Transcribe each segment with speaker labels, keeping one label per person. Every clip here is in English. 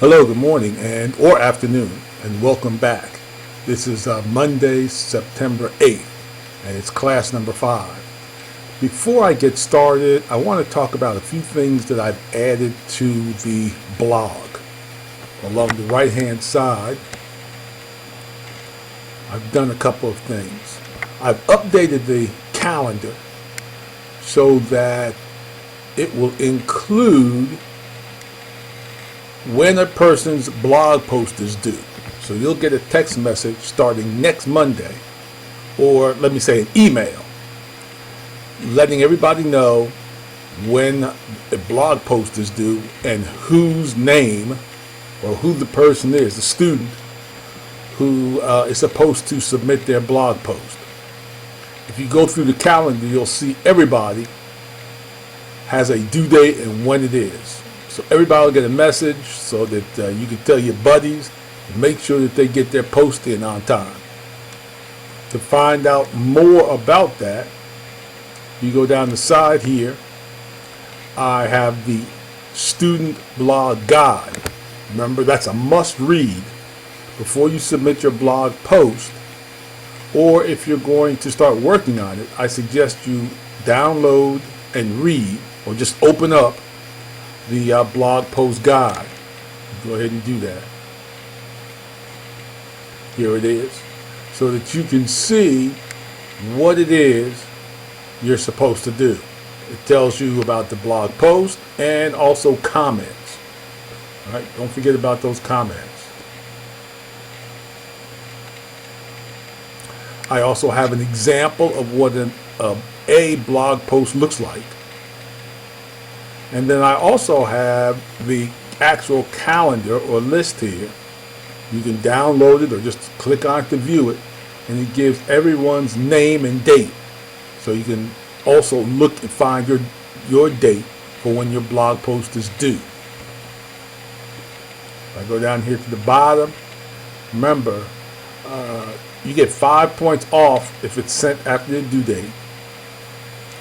Speaker 1: Hello, good morning and or afternoon, and welcome back. This is Monday, September 8th, and it's class number 5. Before I get started, I want to talk about a few things that I've added to the blog. Along the right-hand side, I've done a couple of things. I've updated the calendar so that it will include when a person's blog post is due. So you'll get a text message starting next Monday, or let me say an email, letting everybody know when a blog post is due and whose name or who the person is, the student, who is supposed to submit their blog post. If you go through the calendar, you'll see everybody has a due date and when it is. So everybody will get a message so that you can tell your buddies and make sure that they get their post in on time. To find out more about that, you go down the side here. I have the student blog guide. Remember, that's a must read before you submit your blog post, or if you're going to start working on it, I suggest you download and read, or just open up the blog post guide. Go ahead and do that. Here it is, so that you can see what it is you're supposed to do. It tells you about the blog post and also comments. All right, don't forget about those comments. I also have an example of what a blog post looks like. And then I also have the actual calendar or list here. You can download it or just click on it to view it, and it gives everyone's name and date. So you can also look and find your date for when your blog post is due. If I go down here to the bottom, remember, you get 5 points off if it's sent after the due date.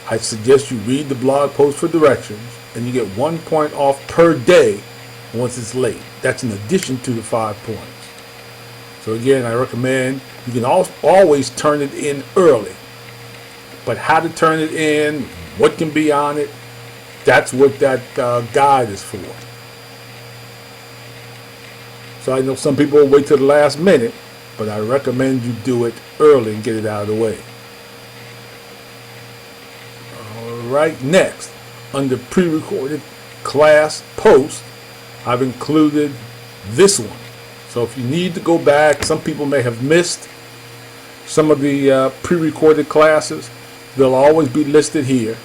Speaker 1: I suggest you read the blog post for directions, and you get 1 point off per day once it's late. That's in addition to the 5 points. So again, I recommend you can always turn it in early. But how to turn it in, what can be on it, that's what that guide is for. So I know some people will wait till the last minute, but I recommend you do it early and get it out of the way. Right, next, under pre-recorded class post, I've included this one. So if you need to go back, some people may have missed some of the pre-recorded classes. They'll always be listed here,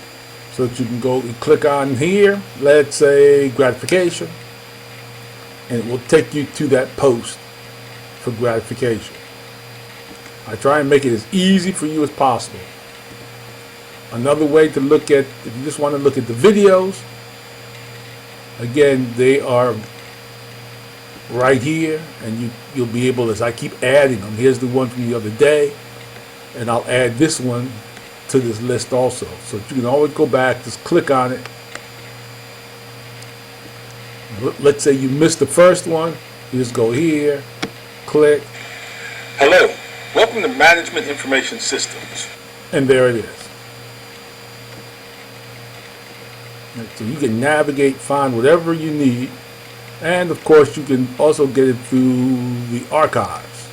Speaker 1: so that you can go and click on here, let's say gratification, and it will take you to that post for gratification. I try and make it as easy for you as possible. Another way to look at, if you just want to look at the videos, again, they are right here, and you'll be able, as I keep adding them. Here's the one from the other day, and I'll add this one to this list also. So you can always go back, just click on it. Let's say you missed the first one, you just go here, click.
Speaker 2: Hello, welcome to Management Information Systems.
Speaker 1: And there it is. So you can navigate, find whatever you need, and of course you can also get it through the archives,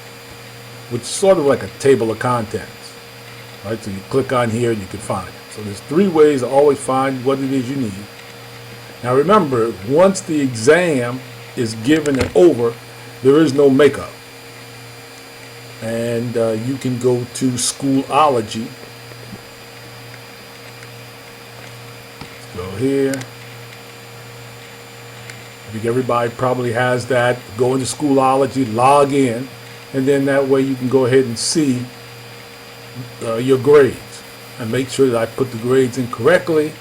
Speaker 1: which is sort of like a table of contents. Right? So you click on here and you can find it. So there's 3 ways to always find what it is you need. Now remember, once the exam is given and over, there is no makeup. And you can go to Schoolology. Go here. I think everybody probably has that. Go into Schoolology, log in, and then that way you can go ahead and see your grades and make sure that I put the grades in correctly.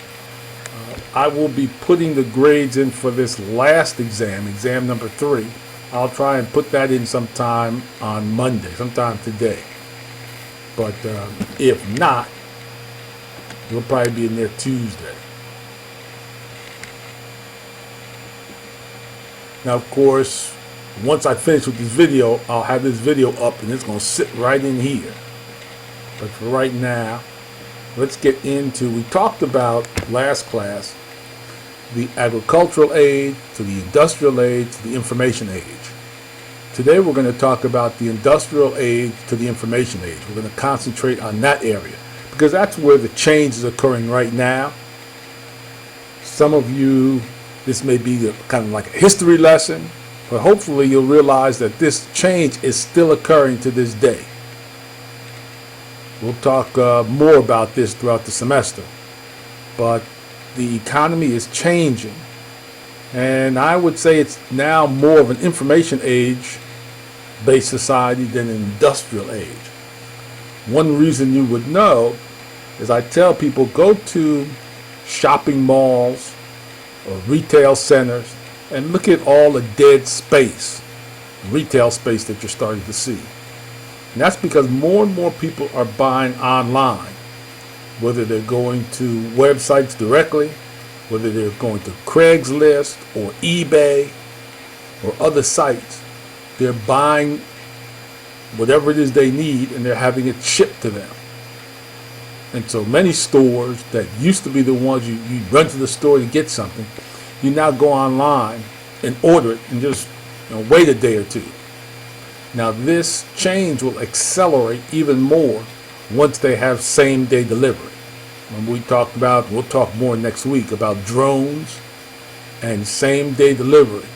Speaker 1: I will be putting the grades in for this last exam, exam number 3. I'll try and put that in sometime on Monday, sometime today. But if not, it'll probably be in there Tuesday. Now, of course, once I finish with this video, I'll have this video up and it's going to sit right in here. But for right now, let's get into, we talked about last class, the agricultural age to the industrial age to the information age. Today we're going to talk about the industrial age to the information age. We're going to concentrate on that area because that's where the change is occurring right now. Some of you, this may be kind of like a history lesson, but hopefully you'll realize that this change is still occurring to this day. We'll talk more about this throughout the semester, but the economy is changing, and I would say it's now more of an information age-based society than an industrial age. One reason you would know is I tell people go to shopping malls or retail centers and look at all the dead space, retail space that you're starting to see. And that's because more and more people are buying online, whether they're going to websites directly, whether they're going to Craigslist or eBay or other sites. They're buying whatever it is they need and they're having it shipped to them. And so many stores that used to be the ones you run to the store to get something, you now go online and order it and just wait a day or two. Now this change will accelerate even more once they have same-day delivery. When we talked about, we'll talk more next week about drones and same-day delivery.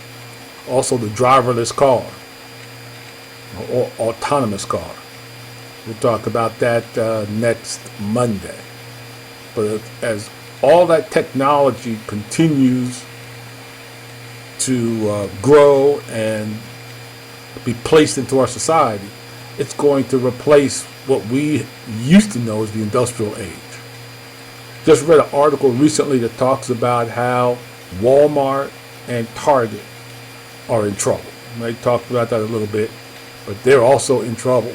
Speaker 1: Also the driverless car or autonomous car. We'll talk about that next Monday. But as all that technology continues to grow and be placed into our society, it's going to replace what we used to know as the industrial age. Just read an article recently that talks about how Walmart and Target are in trouble. I talked about that a little bit, but they're also in trouble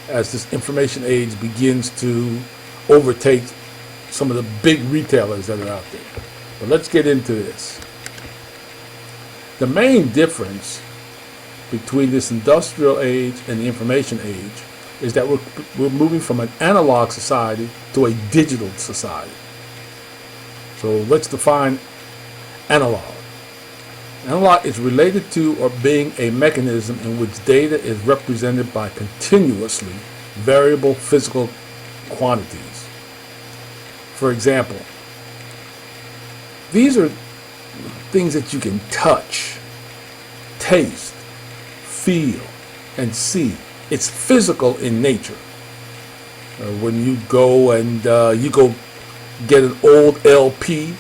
Speaker 1: as this information age begins to overtake some of the big retailers that are out there. But let's get into this. The main difference between this industrial age and the information age is that we're moving from an analog society to a digital society. So let's define analog. Analog is related to or being a mechanism in which data is represented by continuously variable physical quantities. For example, these are things that you can touch, taste, feel, and see. It's physical in nature. When you go and you go get an old LP,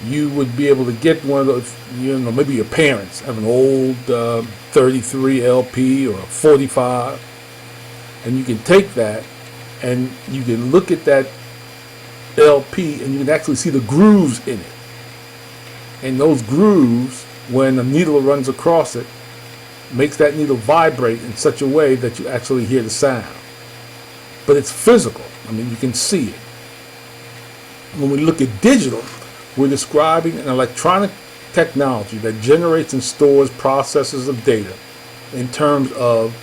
Speaker 1: you would be able to get one of those, maybe your parents have an old 33 LP or a 45, and you can take that and you can look at that LP and you can actually see the grooves in it. And those grooves, when a needle runs across it, makes that needle vibrate in such a way that you actually hear the sound. But it's physical. I mean, you can see it. When we look at digital, we're describing an electronic technology that generates and stores processes of data in terms of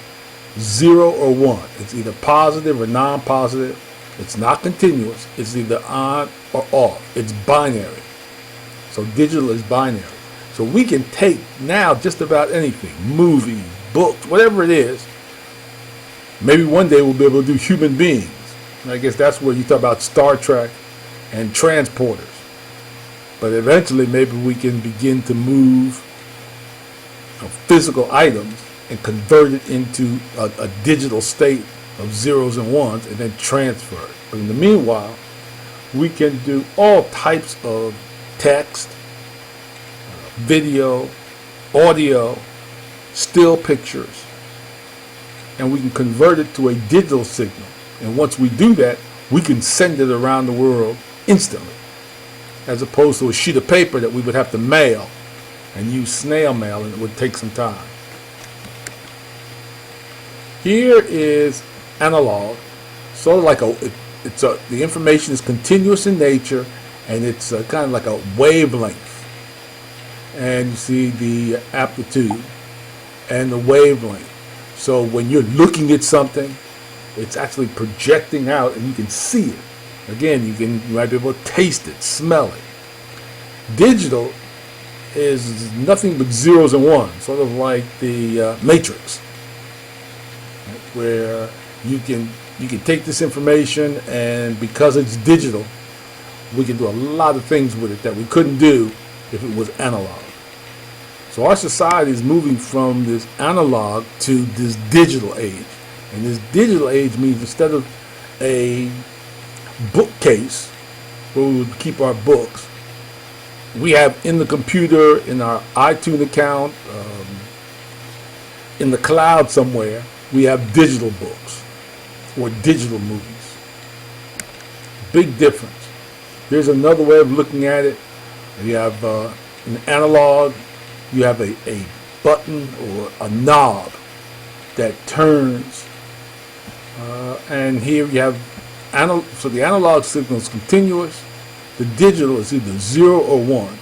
Speaker 1: 0 or 1. It's either positive or non-positive. It's not continuous. It's either on or off. It's binary. So digital is binary. So we can take now just about anything, movies, books, whatever it is. Maybe one day we'll be able to do human beings. And I guess that's where you talk about Star Trek and transporters. But eventually maybe we can begin to move physical items and convert it into a digital state of zeros and ones and then transfer it. But in the meanwhile, we can do all types of text, video, audio, still pictures, and we can convert it to a digital signal. And once we do that, we can send it around the world instantly, as opposed to a sheet of paper that we would have to mail and use snail mail, and it would take some time. Here is analog, sort of like the information is continuous in nature, and it's kind of like a wavelength. and you see the amplitude and the wavelength. So when you're looking at something, it's actually projecting out and you can see it. Again, you might be able to taste it, smell it. Digital is nothing but zeros and ones, sort of like the Matrix, right? Where you can take this information, and because it's digital, we can do a lot of things with it that we couldn't do if it was analog. So our society is moving from this analog to this digital age. And this digital age means instead of a bookcase where we would keep our books, we have in the computer, in our iTunes account, in the cloud somewhere, we have digital books or digital movies. Big difference. Here's another way of looking at it. You have an analog, you have a button or a knob that turns, and here you have, so the analog signal is continuous, the digital is either 0 or 1.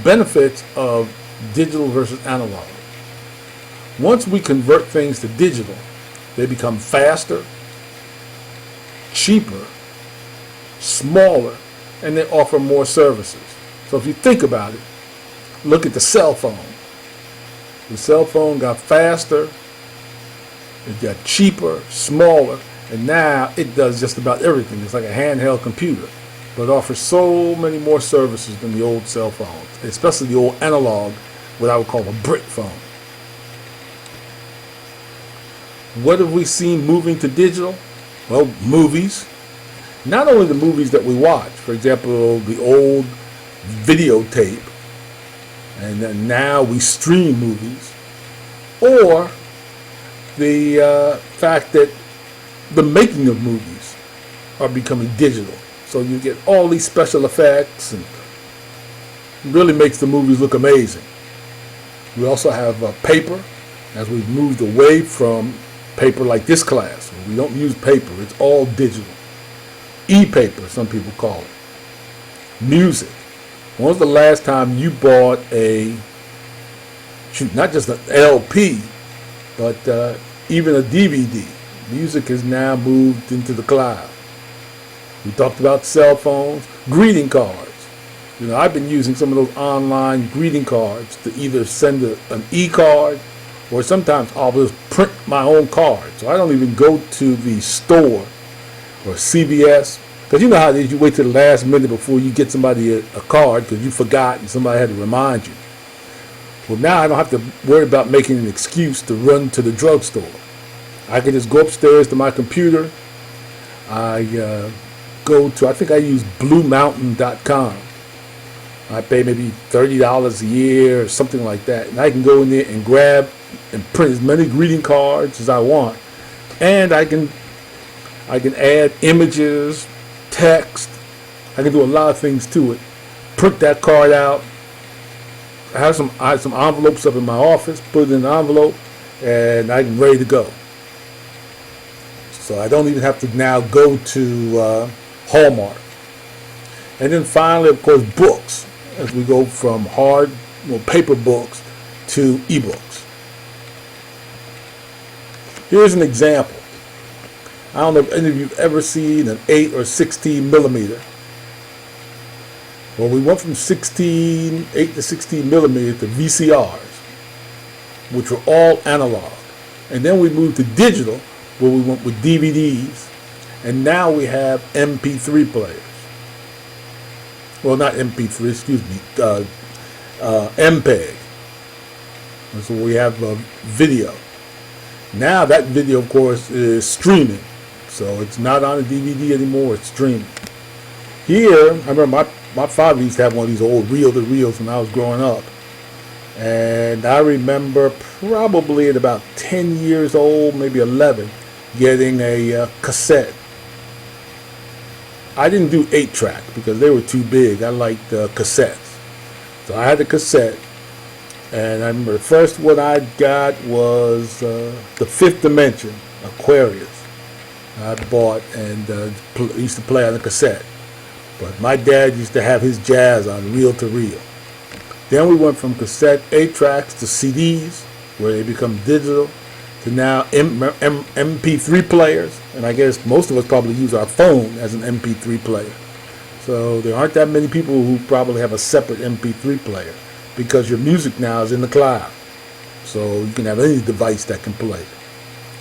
Speaker 1: Benefits of digital versus analog. Once we convert things to digital, they become faster, cheaper, smaller, and they offer more services. So if you think about it, look at the cell phone. The cell phone got faster, it got cheaper, smaller, and now it does just about everything. It's like a handheld computer, but it offers so many more services than the old cell phones, especially the old analog, what I would call a brick phone. What have we seen moving to digital? Well, movies. Not only the movies that we watch, for example, the old videotape, and then now we stream movies, or the fact that the making of movies are becoming digital. So you get all these special effects, and it really makes the movies look amazing. We also have paper, as we've moved away from paper like this class. We don't use paper, it's all digital. E-paper, some people call it. Music. When was the last time you bought not just an LP, but even a DVD? Music has now moved into the cloud. We talked about cell phones, greeting cards. You know, I've been using some of those online greeting cards to either send an e-card, or sometimes I'll just print my own card. So I don't even go to the store or CVS, because you know how it is, you wait till the last minute before you get somebody a card because you forgot and somebody had to remind you. Well, now I don't have to worry about making an excuse to run to the drugstore. I can just go upstairs to my computer. I think I use BlueMountain.com. I pay maybe $30 a year or something like that, and I can go in there and grab and print as many greeting cards as I want, and I can add images, text. I can do a lot of things to it. Print that card out. I have some envelopes up in my office. Put it in an envelope, and I'm ready to go. So I don't even have to now go to Hallmark. And then finally, of course, books, as we go from paper books to ebooks. Here's an example. I don't know if any of you have ever seen an 8 or 16 millimeter. Well, we went from 8 to 16 millimeter to VCRs, which were all analog. And then we moved to digital, where we went with DVDs. And now we have MP3 players. Well, not MP3, excuse me, MPEG. And so we have video. Now that video, of course, is streaming. So it's not on a DVD anymore, it's streaming. Here, I remember my father used to have one of these old reel-to-reels when I was growing up. And I remember probably at about 10 years old, maybe 11, getting a cassette. I didn't do 8-track because they were too big. I liked cassettes. So I had the cassette. And I remember the first one I got was the Fifth Dimension, Aquarius. I bought and used to play on the cassette. But my dad used to have his jazz on reel to reel. Then we went from cassette 8 tracks to CDs, where they become digital, to now MP3 players. And I guess most of us probably use our phone as an MP3 player. So there aren't that many people who probably have a separate MP3 player, because your music now is in the cloud. So you can have any device that can play.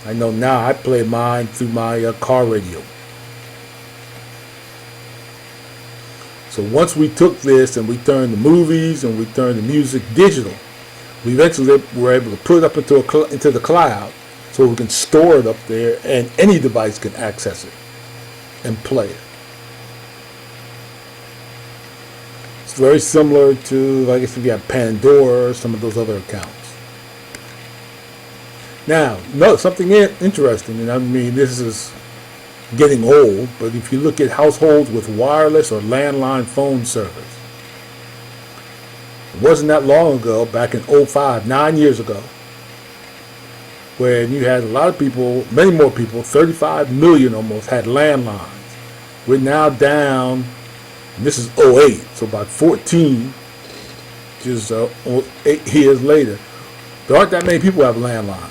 Speaker 1: I know now I play mine through my car radio. So once we took this and we turned the movies and we turned the music digital, we eventually were able to put it up into the cloud, so we can store it up there and any device can access it and play it. It's very similar to, I guess, if you have Pandora or some of those other accounts. Now, no, something interesting, and I mean this is getting old, but if you look at households with wireless or landline phone service, it wasn't that long ago, back in 2005, 9 years ago, when you had a lot of people, many more people, 35 million almost, had landlines. We're now down, and this is 2008, so about 14, just 8 years later, there aren't that many people who have landlines.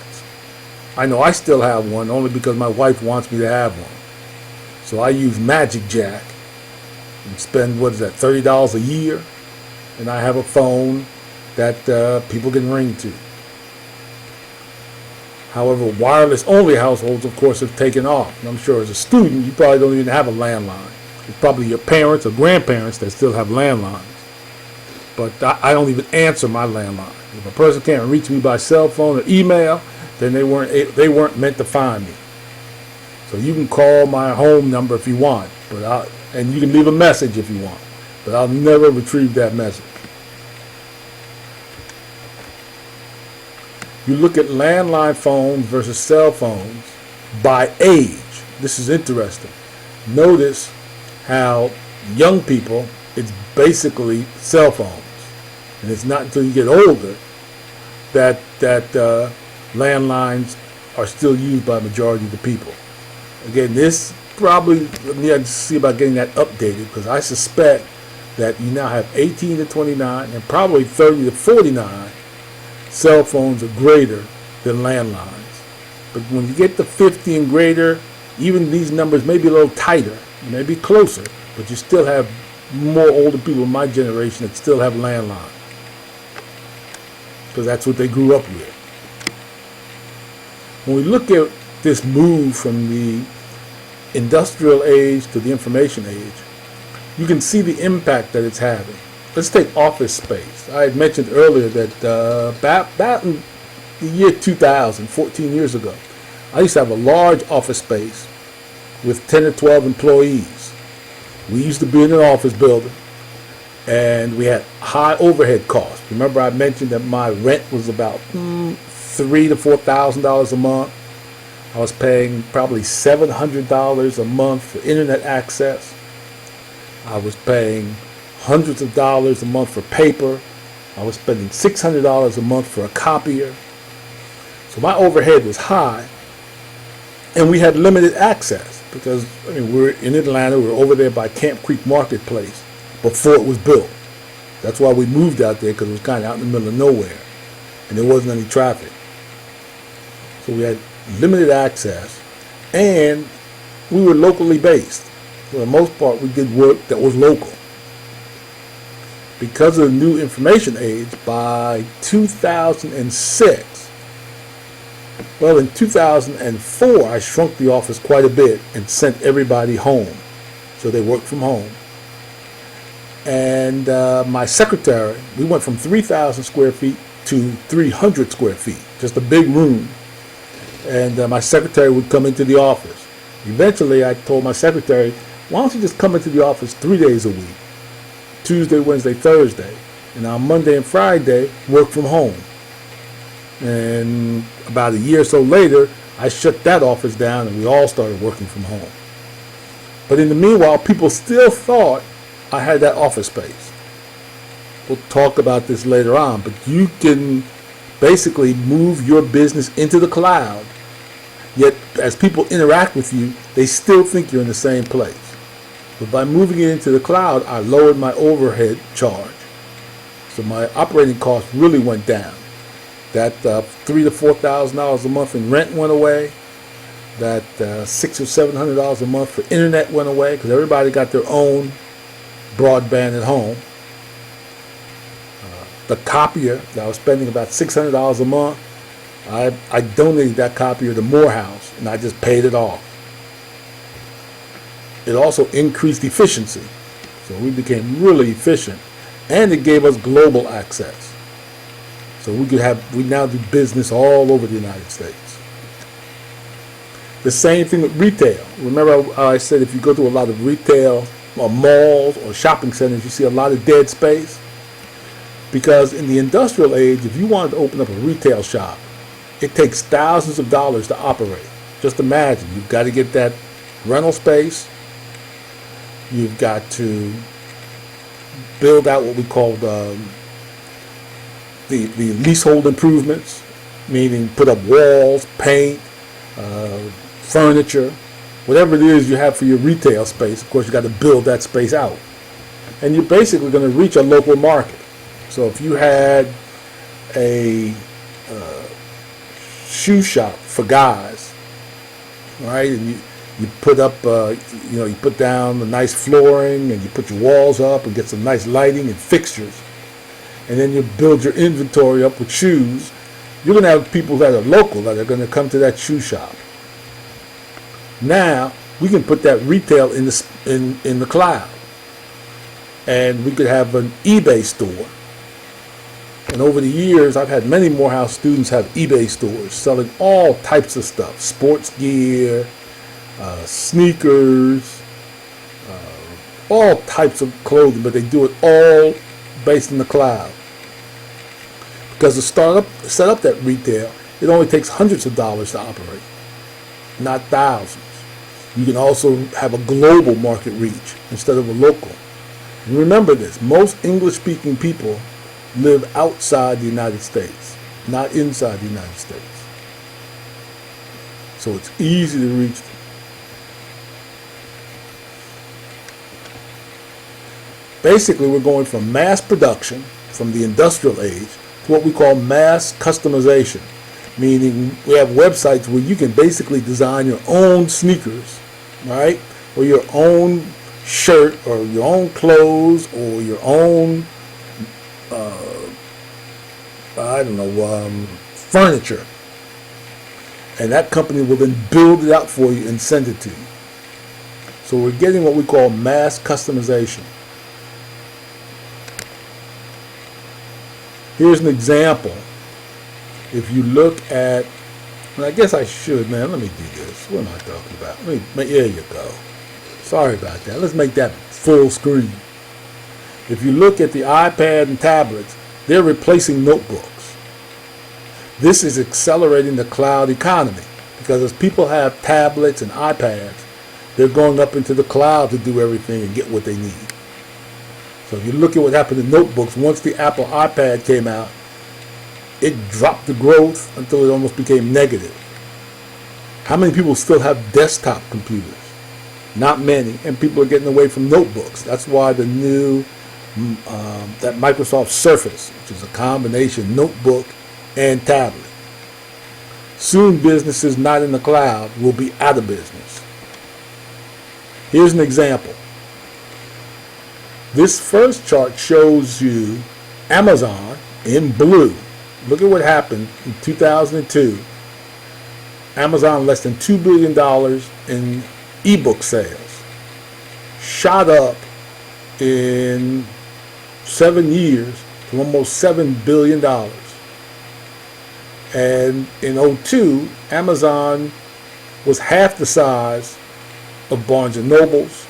Speaker 1: I know I still have one, only because my wife wants me to have one. So I use Magic Jack and spend, $30 a year, and I have a phone that people can ring to. However, wireless-only households, of course, have taken off. And I'm sure as a student, you probably don't even have a landline. It's probably your parents or grandparents that still have landlines. But I don't even answer my landline. If a person can't reach me by cell phone or email, then they weren't meant to find me. So you can call my home number if you want, and you can leave a message if you want, but I'll never retrieve that message. You look at landline phones versus cell phones by age. This is interesting. Notice how young people, it's basically cell phones, and it's not until you get older that landlines are still used by the majority of the people. Again, this probably, let me see about getting that updated, because I suspect that you now have 18 to 29 and probably 30 to 49 cell phones are greater than landlines. But when you get to 50 and greater, even these numbers may be a little tighter, may be closer, but you still have more older people in my generation that still have landlines, because that's what they grew up with. When we look at this move from the industrial age to the information age, you can see the impact that it's having. Let's take office space. I had mentioned earlier that back in the year 2000, 14 years ago, I used to have a large office space with 10 or 12 employees. We used to be in an office building, and we had high overhead costs. Remember I mentioned that my rent was about $3,000 to $4,000 a month. I was paying probably $700 a month for internet access. I was paying hundreds of dollars a month for paper. I was spending $600 a month for a copier. So my overhead was high, and we had limited access because, we're in Atlanta. We were over there by Camp Creek Marketplace before it was built. That's why we moved out there, because it was kind of out in the middle of nowhere, and there wasn't any traffic. So we had limited access, and we were locally based. For the most part, we did work that was local. Because of the new information age, by 2006, well, in 2004, I shrunk the office quite a bit and sent everybody home. So they worked from home. And my secretary, we went from 3,000 square feet to 300 square feet, just a big room. And my secretary would come into the office. Eventually, I told my secretary, why don't you just come into the office 3 days a week? Tuesday, Wednesday, Thursday. And on Monday and Friday, work from home. And about a year or so later, I shut that office down and we all started working from home. But in the meanwhile, people still thought I had that office space. We'll talk about this later on, but you can basically move your business into the cloud, yet as people interact with you, they still think you're in the same place. But by moving it into the cloud, I lowered my overhead charge. So my operating costs really went down. That $3,000 to $4,000 a month in rent went away. That $600 or $700 a month for internet went away because everybody got their own broadband at home. The copier that I was spending about $600 a month, I donated that copier to Morehouse and I just paid it off. It also increased efficiency, so we became really efficient, and it gave us global access. So we now do business all over the United States. The same thing with retail. Remember I said if you go to a lot of retail or malls or shopping centers, you see a lot of dead space? Because in the industrial age, if you wanted to open up a retail shop, it takes thousands of dollars to operate. Just imagine, you've got to get that rental space. You've got to build out what we call the leasehold improvements, meaning put up walls, paint, furniture, whatever it is you have for your retail space. Of course, you got to build that space out. And you're basically going to reach a local market. So if you had a shoe shop for guys, right, and you put up, you put down the nice flooring and you put your walls up and get some nice lighting and fixtures, and then you build your inventory up with shoes, you're going to have people that are local that are going to come to that shoe shop. Now we can put that retail in the cloud, and we could have an eBay store. And over the years, I've had many Morehouse students have eBay stores selling all types of stuff: sports gear, sneakers, all types of clothing, but they do it all based in the cloud. Because to set up that retail, it only takes hundreds of dollars to operate, not thousands. You can also have a global market reach instead of a local. And remember this, most English-speaking people live outside the United States, not inside the United States. So it's easy to reach them. Basically, we're going from mass production, from the industrial age, to what we call mass customization, meaning we have websites where you can basically design your own sneakers, right, or your own shirt, or your own clothes, or your own furniture, and that company will then build it out for you and send it to you. So we're getting what we call mass customization. Here's an example. If you look at, and I guess I should, man, let me do this. What am I talking about? There you go. Sorry about that. Let's make that full screen. If you look at the iPad and tablets, they're replacing notebooks. This is accelerating the cloud economy because as people have tablets and iPads, they're going up into the cloud to do everything and get what they need. So if you look at what happened to notebooks, once the Apple iPad came out, it dropped the growth until it almost became negative. How many people still have desktop computers? Not many, and people are getting away from notebooks. That's why the new that Microsoft Surface, which is a combination notebook and tablet. Soon businesses not in the cloud will be out of business. Here's an example. This first chart shows you Amazon in blue. Look at what happened in 2002. Amazon, less than $2 billion in ebook sales, shot up in 7 years to almost $7 billion. And in 2002, Amazon was half the size of Barnes & Noble's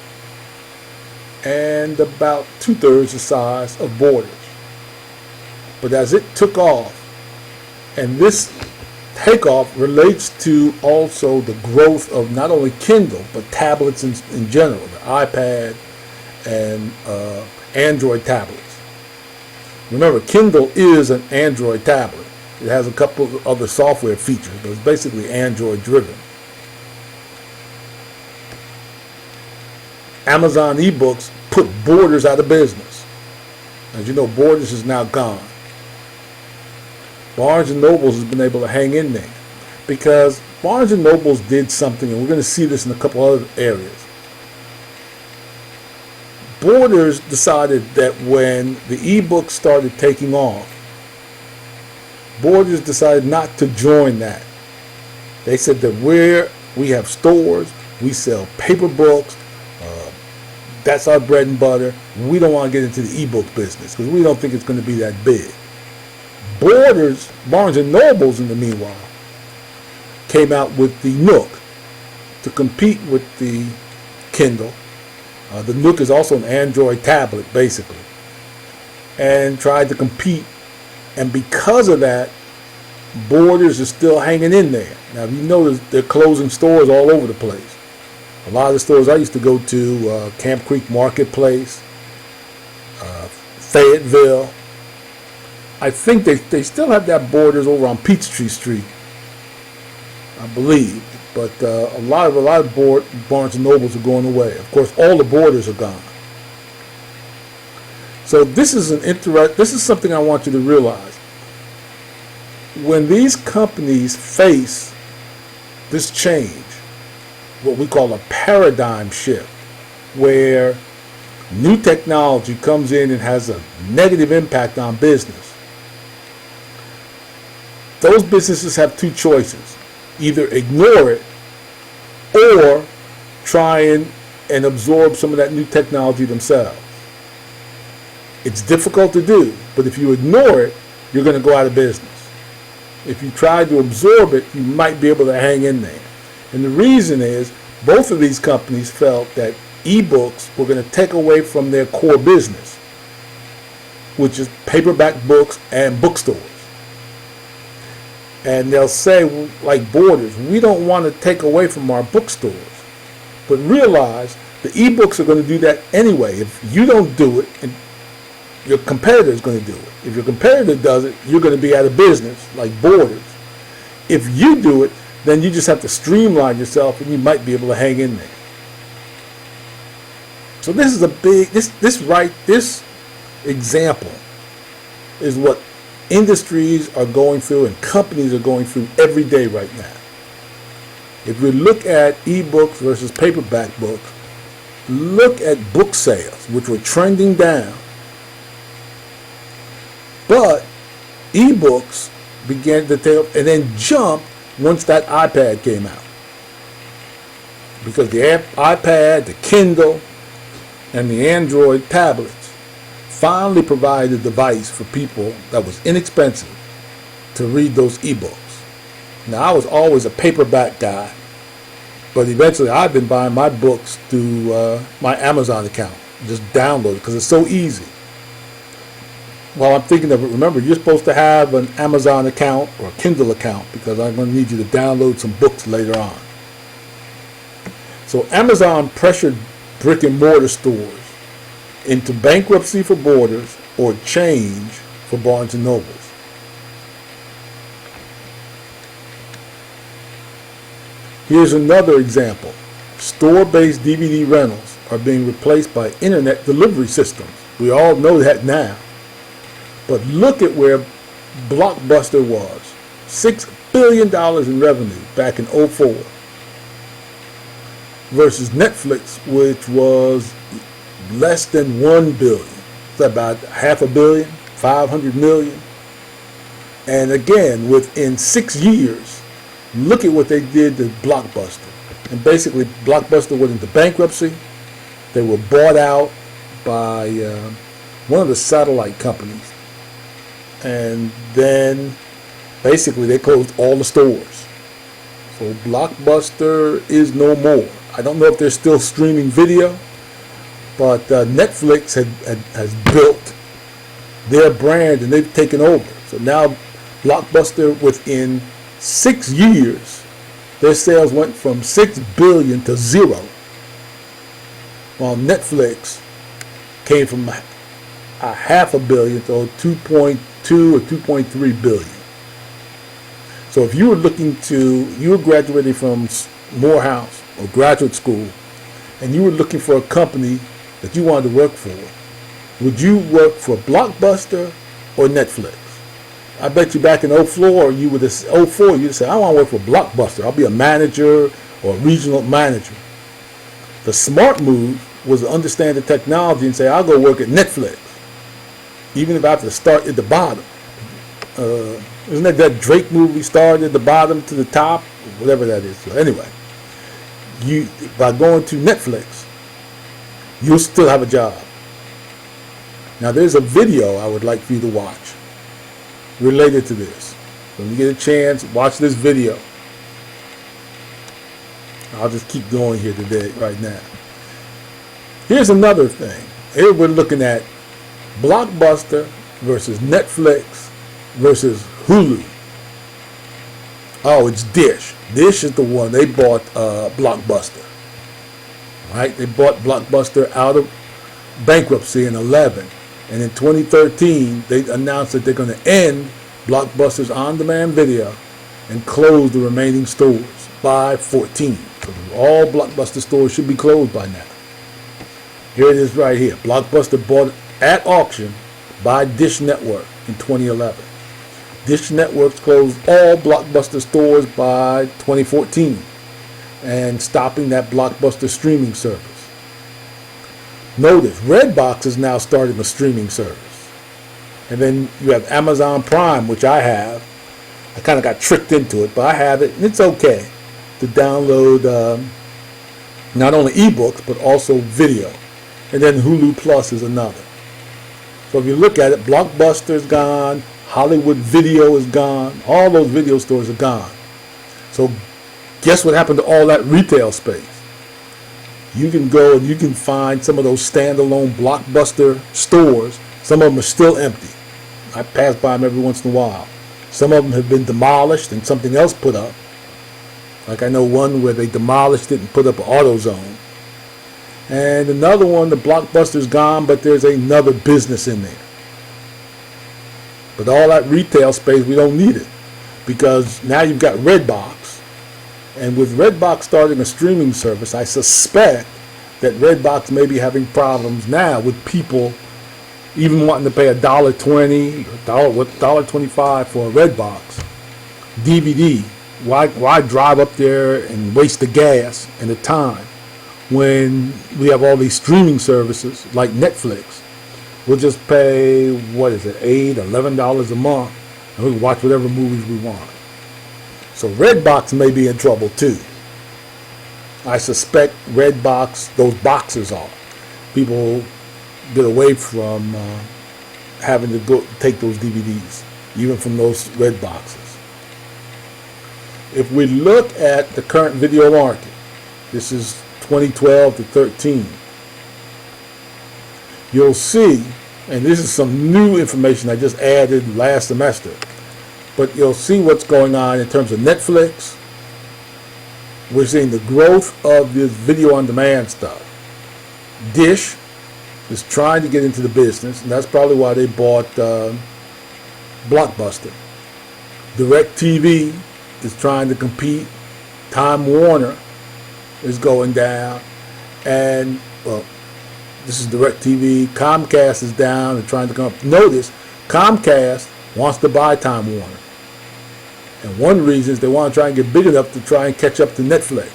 Speaker 1: and about 2/3 the size of Borders. But as it took off, and this takeoff relates to also the growth of not only Kindle, but tablets in general, the iPad and Android tablets. Remember, Kindle is an Android tablet. It has a couple of other software features, but it's basically Android driven. Amazon eBooks put Borders out of business. As you know, Borders is now gone. Barnes & Nobles has been able to hang in there because Barnes & Nobles did something, and we're going to see this in a couple other areas. Borders decided that when the ebook started taking off, Borders decided not to join that. They said that we have stores, we sell paper books, that's our bread and butter. We don't want to get into the ebook business because we don't think it's going to be that big. Borders, Barnes & Nobles, in the meanwhile, came out with the Nook to compete with the Kindle. The Nook is also an Android tablet, basically, and tried to compete. And because of that, Borders is still hanging in there. Now, if you notice, they're closing stores all over the place. A lot of the stores I used to go to, Camp Creek Marketplace, Fayetteville. I think they still have that Borders over on Peachtree Street, I believe. But a lot of Barnes & Nobles are going away. Of course, all the Borders are gone. So this is something I want you to realize. When these companies face this change, what we call a paradigm shift, where new technology comes in and has a negative impact on business, those businesses have two choices. Either ignore it or try and absorb some of that new technology themselves. It's difficult to do, but if you ignore it, you're going to go out of business. If you try to absorb it, you might be able to hang in there. And the reason is, both of these companies felt that ebooks were going to take away from their core business, which is paperback books and bookstores. And they'll say, like Borders, we don't want to take away from our bookstores. But realize the ebooks are going to do that anyway. If you don't do it, and your competitor is going to do it. If your competitor does it, you're going to be out of business, like Borders. If you do it, then you just have to streamline yourself and you might be able to hang in there. So this is a big, this example is what industries are going through and companies are going through every day right now. If we look at ebooks versus paperback books, look at book sales, which were trending down. But ebooks began to tail and then jump once that iPad came out. Because the iPad, the Kindle, and the Android tablets finally provided a device for people that was inexpensive to read those ebooks. Now, I was always a paperback guy, but eventually I've been buying my books through my Amazon account. Just download it because it's so easy. While I'm thinking of it, remember, you're supposed to have an Amazon account or a Kindle account because I'm going to need you to download some books later on. So Amazon pressured brick and mortar stores into bankruptcy for Borders or change for Barnes & Nobles. Here's another example. Store-based DVD rentals are being replaced by internet delivery systems. We all know that now. But look at where Blockbuster was. $6 billion in revenue back in 2004 versus Netflix, which was less than $1 billion. It's about $500 million, $500 million. And again, within 6 years, look at what they did to Blockbuster. And basically, Blockbuster went into bankruptcy. They were bought out by one of the satellite companies. And then basically they closed all the stores. So Blockbuster is no more. I don't know if they're still streaming video, but Netflix has built their brand and they've taken over. So now Blockbuster, within 6 years, their sales went from $6 billion to zero, while Netflix came from a $500 million to 2.2 or 2.3 billion. So if you were graduating from Morehouse or graduate school and you were looking for a company that you wanted to work for, would you work for Blockbuster or Netflix? I bet you back in 04, you would have say, I want to work for Blockbuster. I'll be a manager or a regional manager. The smart move was to understand the technology and say, I'll go work at Netflix, even if I have to start at the bottom. Isn't that Drake movie, started at the bottom to the top, whatever that is. So anyway, by going to Netflix, you'll still have a job. Now there's a video I would like for you to watch related to this. When you get a chance, watch this video. I'll just keep going here today, right now. Here's another thing. Here we're looking at Blockbuster versus Netflix versus Hulu. Oh, it's Dish. Dish is the one. They bought Blockbuster. Right? They bought Blockbuster out of bankruptcy in 11. And in 2013, they announced that they're going to end Blockbuster's on-demand video and close the remaining stores by 14. So all Blockbuster stores should be closed by now. Here it is right here. Blockbuster bought at auction by Dish Network in 2011. Dish Networks closed all Blockbuster stores by 2014 and stopping that Blockbuster streaming service. Notice, Redbox is now starting a streaming service. And then you have Amazon Prime, which I have. I kind of got tricked into it, but I have it, and it's okay to download not only ebooks, but also video. And then Hulu Plus is another. So if you look at it, Blockbuster is gone, Hollywood Video is gone, all those video stores are gone. So guess what happened to all that retail space? You can go and you can find some of those standalone Blockbuster stores. Some of them are still empty. I pass by them every once in a while. Some of them have been demolished and something else put up. Like I know one where they demolished it and put up an AutoZone. And another one, the Blockbuster's gone, but there's another business in there. But all that retail space, we don't need it. Because now you've got Redbox. And with Redbox starting a streaming service, I suspect that Redbox may be having problems now with people even wanting to pay $1.20, $1.25 for a Redbox DVD. Why drive up there and waste the gas and the time when we have all these streaming services like Netflix? We'll just pay, what is it, $8, $11 a month, and we can watch whatever movies we want. So Redbox may be in trouble too. I suspect Redbox, those boxes are. People get away from having to go take those DVDs, even from those Redboxes. If we look at the current video market, this is 2012 to 13, you'll see, and this is some new information I just added last semester, but you'll see what's going on in terms of Netflix. We're seeing the growth of this video on demand stuff. Dish is trying to get into the business, and that's probably why they bought Blockbuster. DirecTV is trying to compete. Time Warner is going down, and this is DirecTV. Comcast is down and trying to come up. Notice, Comcast wants to buy Time Warner. And one reason is they want to try and get big enough to try and catch up to Netflix,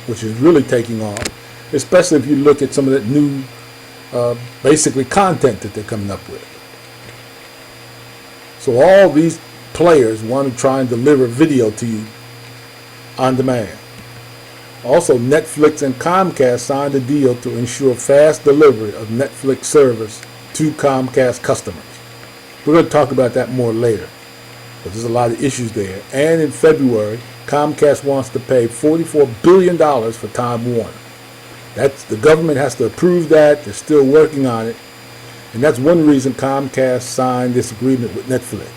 Speaker 1: which is really taking off, especially if you look at some of that new, basically content that they're coming up with. So all these players want to try and deliver video to you on demand. Also, Netflix and Comcast signed a deal to ensure fast delivery of Netflix service to Comcast customers. We're going to talk about that more later, but there's a lot of issues there. And in February, Comcast wants to pay $44 billion for Time Warner. That's, the government has to approve that. They're still working on it. And that's one reason Comcast signed this agreement with Netflix.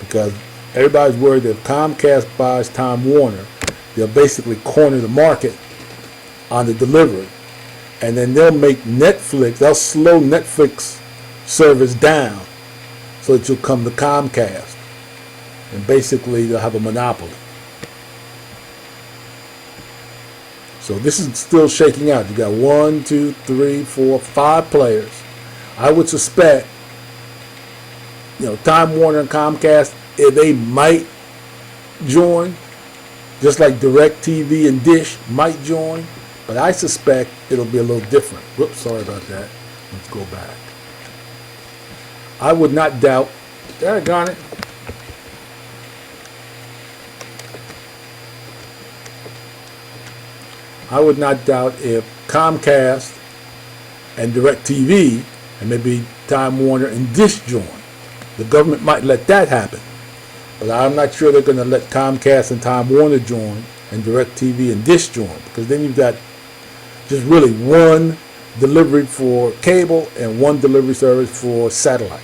Speaker 1: Because everybody's worried that if Comcast buys Time Warner, they'll basically corner the market on the delivery. And then they'll make Netflix, they'll slow Netflix service down so that you'll come to Comcast. And basically they'll have a monopoly. So this is still shaking out. You got 1, 2, 3, 4, 5 players. I would suspect, Time Warner and Comcast, they might join, just like DirecTV and Dish might join, but I suspect it'll be a little different. Whoops, sorry about that. Let's go back. I would not doubt, daggone it. I would not doubt if Comcast and DirecTV and maybe Time Warner and Dish join. The government might let that happen. But I'm not sure they're going to let Comcast and Time Warner join and DirecTV and Dish join, because then you've got just really one delivery for cable and one delivery service for satellite.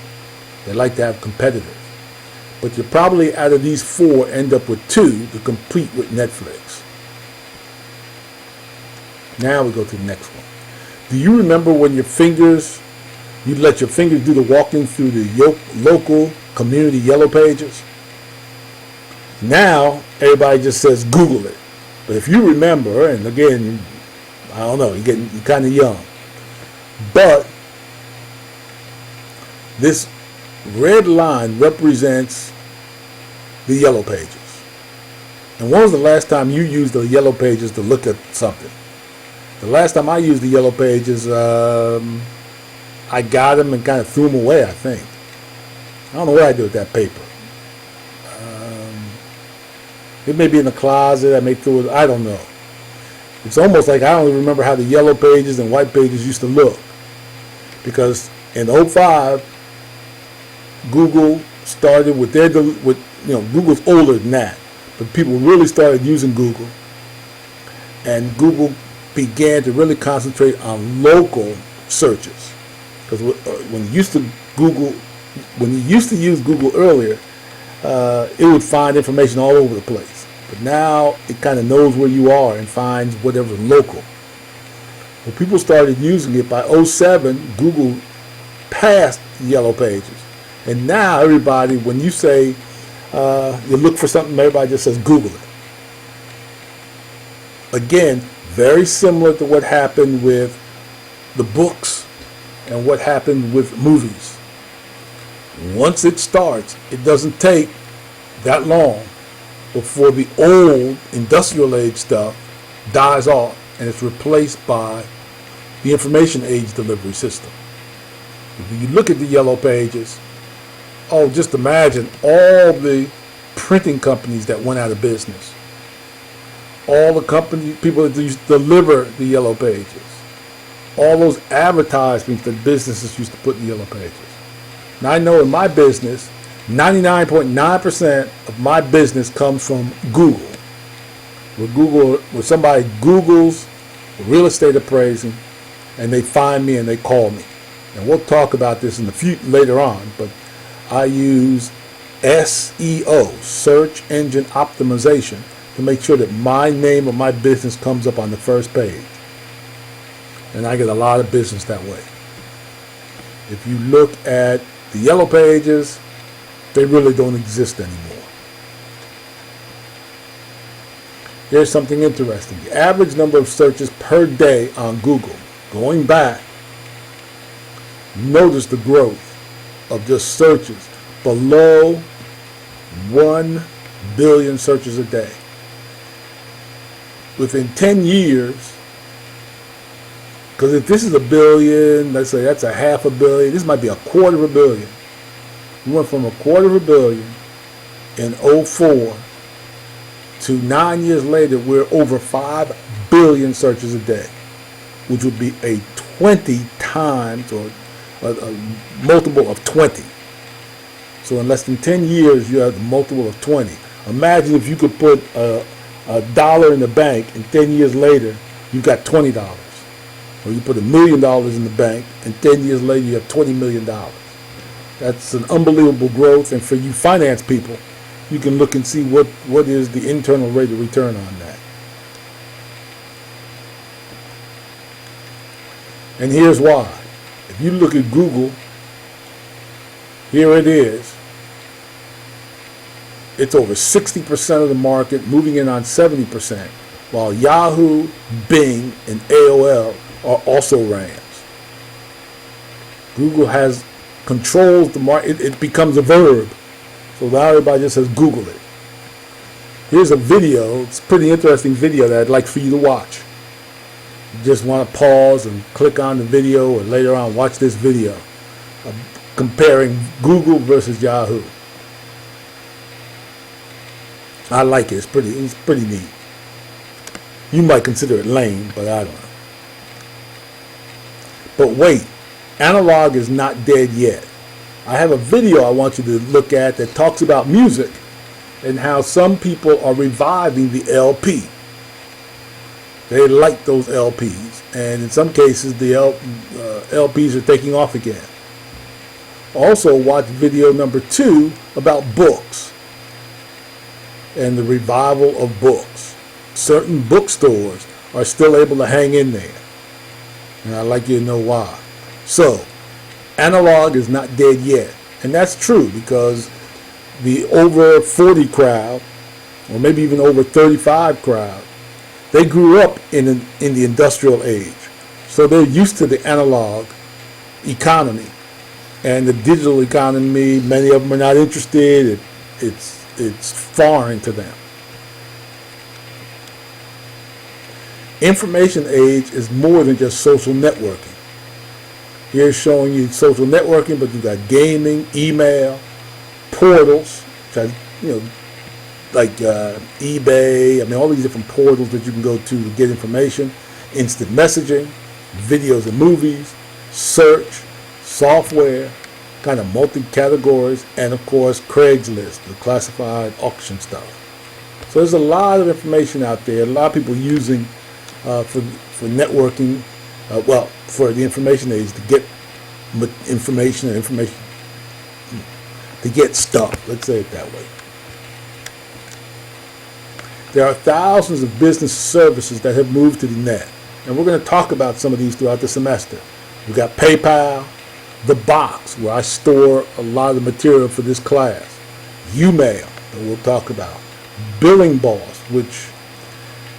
Speaker 1: They like to have competitors. But you probably, out of these 4, end up with 2 to compete with Netflix. Now we go to the next one. Do you remember when you'd let your fingers do the walking through the local community yellow pages? Now, everybody just says Google it. But if you remember, and again, I don't know, you're kind of young, but this red line represents the yellow pages. And when was the last time you used the yellow pages to look at something? The last time I used the yellow pages, I got them and kind of threw them away, I think. I don't know what I did with that paper. It may be in the closet. I may throw it. I don't know. It's almost like I don't even remember how the yellow pages and white pages used to look. Because in '05, Google started with Google's older than that, but people really started using Google, and Google began to really concentrate on local searches. Because when you used to use Google earlier, it would find information all over the place. But now it kind of knows where you are and finds whatever's local. When people started using it by '07, Google passed Yellow Pages. And now everybody, when you say you look for something, everybody just says Google it. Again, very similar to what happened with the books and what happened with movies. Once it starts, it doesn't take that long before the old industrial age stuff dies off and it's replaced by the information age delivery system. If you look at the yellow pages, just imagine all the printing companies that went out of business. All the people that used to deliver the yellow pages. All those advertisements that businesses used to put in the yellow pages. Now I know in my business, 99.9% of my business comes from Google. Where somebody Googles real estate appraising, and they find me and they call me. And we'll talk about this in the later on, but I use SEO, search engine optimization, to make sure that my name of my business comes up on the first page. And I get a lot of business that way. If you look at the yellow pages, they really don't exist anymore. Here's something interesting. The average number of searches per day on Google, going back, notice the growth of just searches below 1 billion searches a day. Within 10 years, because if this is a billion, let's say that's a half a billion, this might be a quarter of a billion. We went from a quarter of a billion in '04 to 9 years later, we're over 5 billion searches a day, which would be a 20 times or a multiple of 20. So in less than 10 years, you have the multiple of 20. Imagine if you could put a dollar in the bank and 10 years later, you've got $20. Or you put $1 million in the bank and 10 years later, you have $20 million. That's an unbelievable growth. And for you finance people, you can look and see what is the internal rate of return on that. And here's why. If you look at Google, here it is. It's over 60% of the market, moving in on 70%. while Yahoo, Bing, and AOL are also RAMs. Google has controls the market. It becomes a verb. So now everybody just says Google it. Here's a video. It's a pretty interesting video that I'd like for you to watch. You just want to pause and click on the video, or later on watch this video comparing Google versus Yahoo. I like it. It's pretty neat. You might consider it lame, but I don't know. But wait, analog is not dead yet. I have a video I want you to look at that talks about music and how some people are reviving the LP. They like those LPs, and in some cases the LPs are taking off again. Also watch video number 2 about books and the revival of books. Certain bookstores are still able to hang in there, and I'd like you to know why. So, analog is not dead yet, and that's true because the over 40 crowd, or maybe even over 35 crowd, they grew up in the industrial age, so they're used to the analog economy, and the digital economy. Many of them are not interested. It's foreign to them. Information age is more than just social networking. Here's showing you social networking, but you've got gaming, email, portals, like eBay. I mean, all these different portals that you can go to get information, instant messaging, videos and movies, search, software, kind of multi-categories, and of course Craigslist, the classified auction stuff. So there's a lot of information out there, a lot of people using for networking, for the information age, to get information to get stuff, let's say it that way. There are thousands of business services that have moved to the net, and we're going to talk about some of these throughout the semester. We've got PayPal, The Box, where I store a lot of the material for this class, Umail, that we'll talk about, Billing Boss, which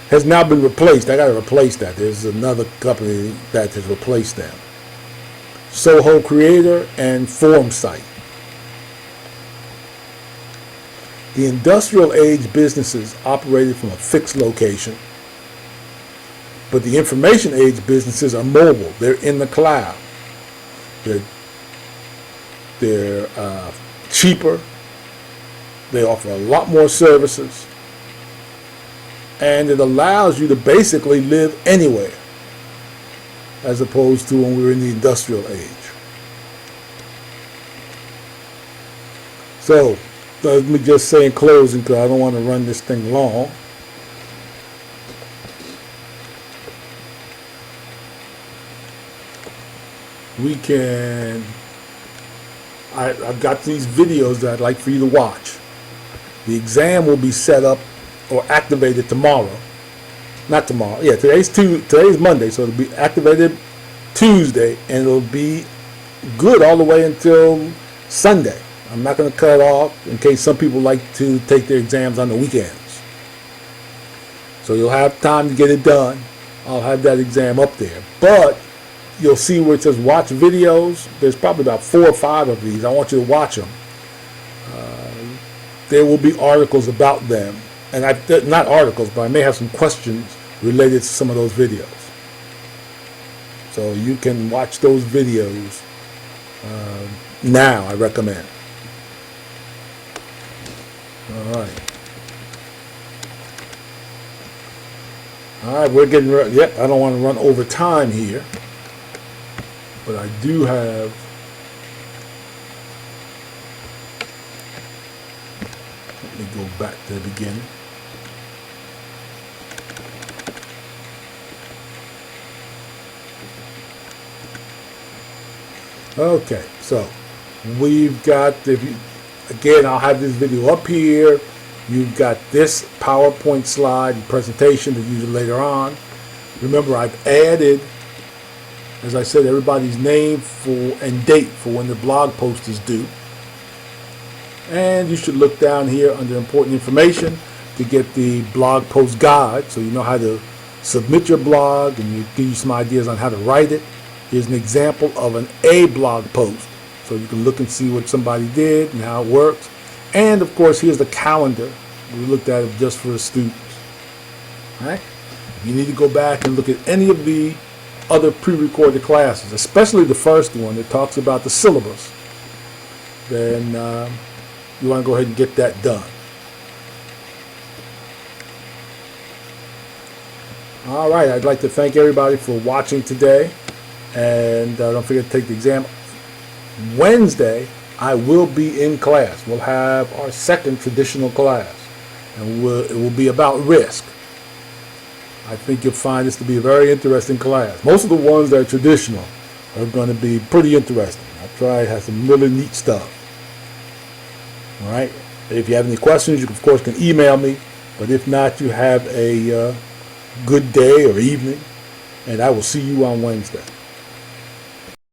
Speaker 1: has now been replaced. I got to replace that. There's another company that has replaced them. Soho Creator and FormSite. The industrial age businesses operated from a fixed location, but the information age businesses are mobile. They're in the cloud. They're cheaper. They offer a lot more services, and it allows you to basically live anywhere, as opposed to when we were in the industrial age. So let me just say in closing, because I don't want to run this thing long. I've got these videos that I'd like for you to watch. The exam will be set up or activated tomorrow. Not tomorrow. Yeah, today's Monday, so it'll be activated Tuesday, and it'll be good all the way until Sunday. I'm not going to cut it off in case some people like to take their exams on the weekends. So you'll have time to get it done. I'll have that exam up there. But you'll see where it says watch videos. There's probably about 4 or 5 of these. I want you to watch them. There will be articles about them. And not articles, but I may have some questions related to some of those videos. So you can watch those videos now, I recommend. All right, we're getting ready. Yep, I don't want to run over time here, but I do have let me go back to the beginning. Okay, so we've got again, I'll have this video up here. You've got this PowerPoint slide and presentation to use later on. Remember, I've added, as I said, everybody's name and date for when the blog post is due. And you should look down here under important information. to get the blog post guide, so you know how to submit your blog, and you give you some ideas on how to write it. Here's an example of a blog post, so you can look and see what somebody did and how it works. And of course, here's the calendar. We looked at it just for the students. All right. If you need to go back and look at any of the other pre-recorded classes, especially the first one that talks about the syllabus, then you want to go ahead and get that done. All right, I'd like to thank everybody for watching today, and don't forget to take the exam. Wednesday, I will be in class. We'll have our second traditional class, and it will be about risk. I think you'll find this to be a very interesting class. Most of the ones that are traditional are going to be pretty interesting. I've tried, has some really neat stuff. All right. If you have any questions, you of course can email me. But if not, you have a good day or evening, and I will see you on Wednesday.